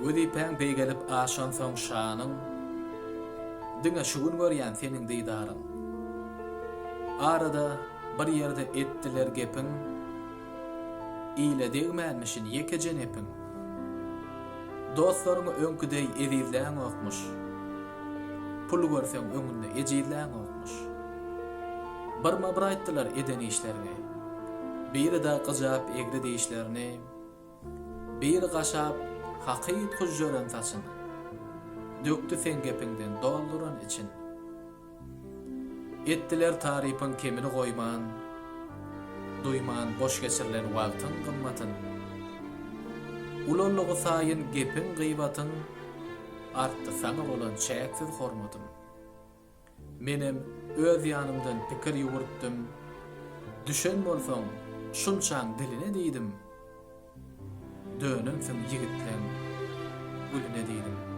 Wüdipäň beýgelip aşan soň şanyň, diňe şugun görýän seniň diýdaryň. Arada bir ýerde etdiler gepiň, ýyle degmänmişin ýekejen epiň. Dostlaryň öňküdej ezizläň okmuş, pul görseň öňünde ejizläň okmuş. Barma bir aýtdylar eden işlerine, biri da gyjap egri diýişlerini, biri gaşap hakyt hujjaran saçyny, dökdi sen gepiňden dolduran için. Etdiler tarypyň kemini goýman, duýman boş geçirilen wagtyň gymmatyn. Ulonlugy saýyn gepiň gıybatyn, artdy sana bolan çäksiz hormatym. Menem öz ýanymdan pikir ýugurtdym, düşen bolsaň şunçaň diline diýdim. Dönüm sen ýigitleň gülüne diýdim.